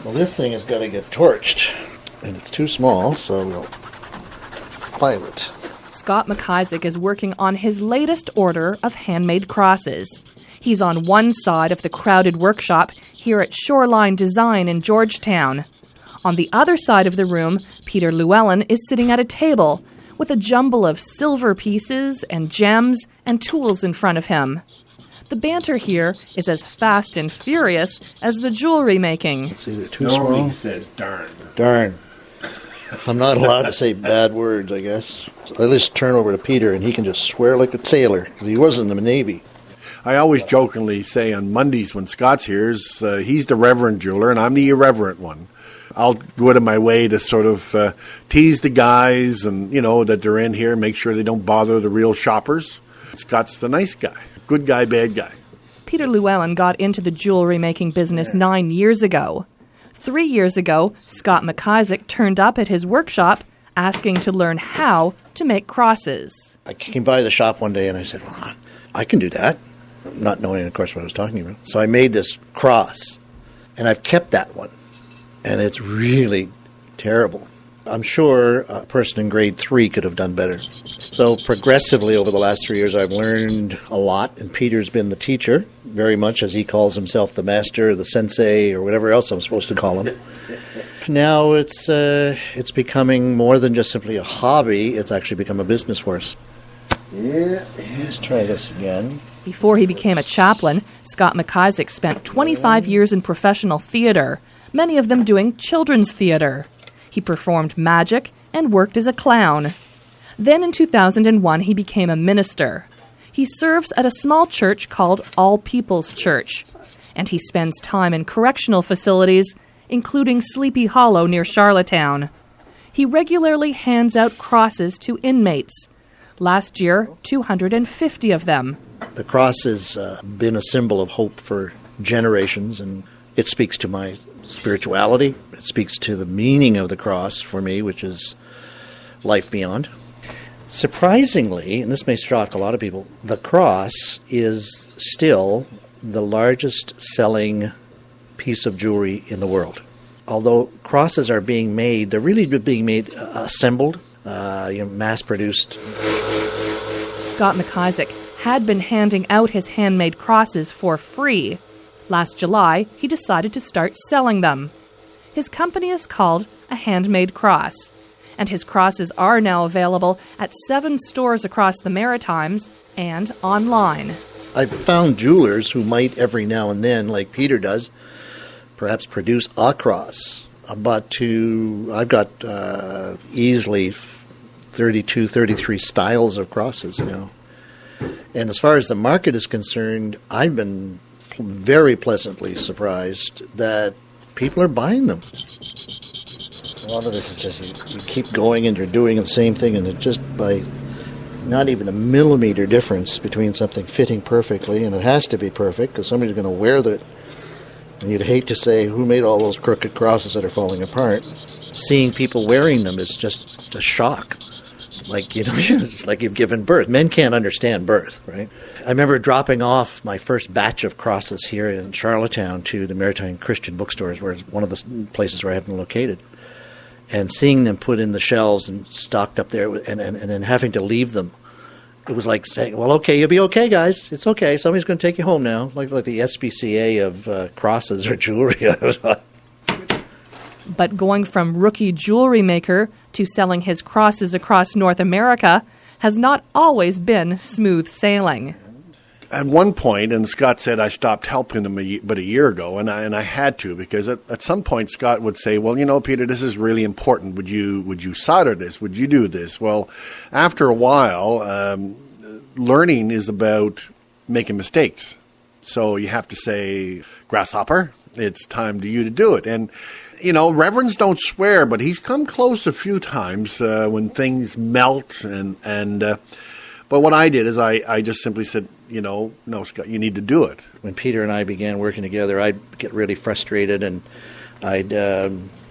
Well, this thing has got to get torched, and it's too small, so we'll file it. Scott MacIsaac is working on his latest order of handmade crosses. He's on one side of the crowded workshop here at Shoreline Design in Georgetown. On the other side of the room, Peter Llewellyn is sitting at a table with a jumble of silver pieces and gems and tools in front of him. The banter here is as fast and furious as the jewelry making. It's either too small. He says darn. Darn. I'm not allowed to say bad words, I guess. So I just turn over to Peter, and he can just swear like a sailor, because he was in the Navy. I always jokingly say on Mondays when Scott's here, he's the reverend jeweler and I'm the irreverent one. I'll go out of my way to sort of tease the guys and, that they're in here, make sure they don't bother the real shoppers. Scott's the nice guy. Good guy, bad guy. Peter Llewellyn got into the jewelry-making business 9 years ago. 3 years ago, Scott MacIsaac turned up at his workshop asking to learn how to make crosses. I came by the shop one day and I said, well, I can do that, not knowing, of course, what I was talking about. So I made this cross, and I've kept that one, and it's really terrible. I'm sure a person in grade 3 could have done better. So progressively over the last 3 years, I've learned a lot, and Peter's been the teacher, very much as he calls himself the master, the sensei, or whatever else I'm supposed to call him. Now it's becoming more than just simply a hobby. It's actually become a business for us. Yeah, let's try this again. Before he became a chaplain, Scott MacIsaac spent 25 years in professional theater, many of them doing children's theater. He performed magic and worked as a clown. Then in 2001, he became a minister. He serves at a small church called All People's Church, and he spends time in correctional facilities, including Sleepy Hollow near Charlottetown. He regularly hands out crosses to inmates. Last year, 250 of them. The cross has been a symbol of hope for generations, and it speaks to my spirituality. It speaks to the meaning of the cross for me, which is life beyond. Surprisingly, and this may shock a lot of people, the cross is still the largest selling piece of jewelry in the world. Although crosses are being made, they're really being made assembled, mass-produced. Scott MacIsaac had been handing out his handmade crosses for free. Last July, he decided to start selling them. His company is called A Handmade Cross, and his crosses are now available at 7 stores across the Maritimes and online. I've found jewelers who might every now and then, like Peter does, perhaps produce a cross. But I've got easily 32, 33 styles of crosses now. And as far as the market is concerned, I've been very pleasantly surprised that people are buying them. A lot of this is just you keep going and you're doing the same thing, and it's just by not even a millimeter difference between something fitting perfectly, and it has to be perfect because somebody's going to wear that. And you'd hate to say who made all those crooked crosses that are falling apart. Seeing people wearing them is just a shock. Like, it's like you've given birth. Men can't understand birth, right? I remember dropping off my first batch of crosses here in Charlottetown to the Maritime Christian bookstores, where it's one of the places where I have them located, and seeing them put in the shelves and stocked up there, and then having to leave them. It was like saying, well, okay, you'll be okay, guys. It's okay. Somebody's going to take you home now. Like the SPCA of crosses or jewelry. But going from rookie jewelry maker to selling his crosses across North America has not always been smooth sailing. At one point, and Scott said I stopped helping him a year ago, and I had to, because at some point Scott would say, well, Peter, this is really important. Would you solder this? Would you do this? Well, after a while, learning is about making mistakes. So you have to say, grasshopper, it's time to you to do it. And reverends don't swear, but he's come close a few times when things melt. But what I did is I just simply said, no, Scott, you need to do it. When Peter and I began working together, I'd get really frustrated, and I'd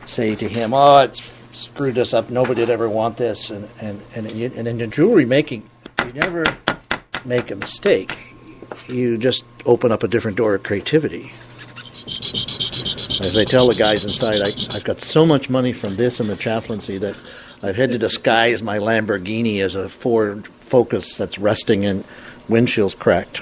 say to him, it's screwed us up. Nobody'd ever want this. And in the jewelry making, you never make a mistake. You just open up a different door of creativity. As I tell the guys inside, I've got so much money from this and the chaplaincy that I've had to disguise my Lamborghini as a Ford Focus that's resting in windshields cracked.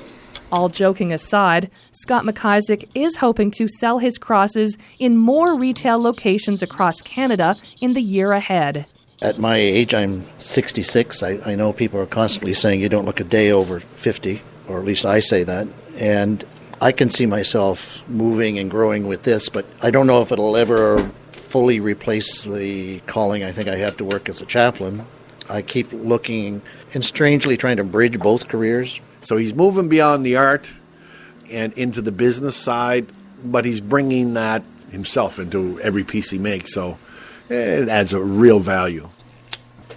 All joking aside, Scott MacIsaac is hoping to sell his crosses in more retail locations across Canada in the year ahead. At my age, I'm 66. I know people are constantly saying you don't look a day over 50, or at least I say that. And I can see myself moving and growing with this, but I don't know if it'll ever fully replace the calling I think I have to work as a chaplain. I keep looking and strangely trying to bridge both careers. So he's moving beyond the art and into the business side, but he's bringing that himself into every piece he makes, so it adds a real value.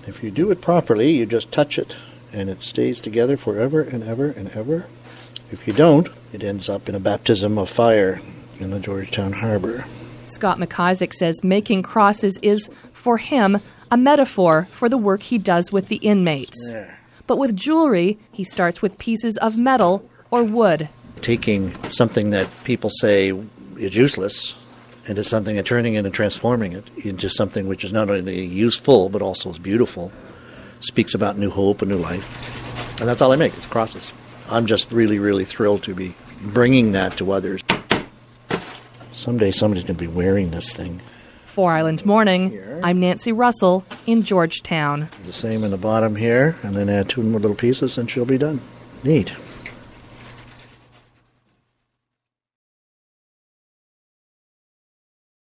If you do it properly, you just touch it, and it stays together forever and ever and ever. If you don't, it ends up in a baptism of fire in the Georgetown harbor. Scott MacIsaac says making crosses is, for him, a metaphor for the work he does with the inmates. Yeah. But with jewelry, he starts with pieces of metal or wood. Taking something that people say is useless into something and turning it and transforming it into something which is not only useful but also is beautiful, speaks about new hope and new life. And that's all I make, is crosses. I'm just really, really thrilled to be bringing that to others. Someday somebody's going to be wearing this thing. For Island Morning, I'm Nancy Russell in Georgetown. The same in the bottom here, and then add 2 more little pieces and she'll be done. Neat.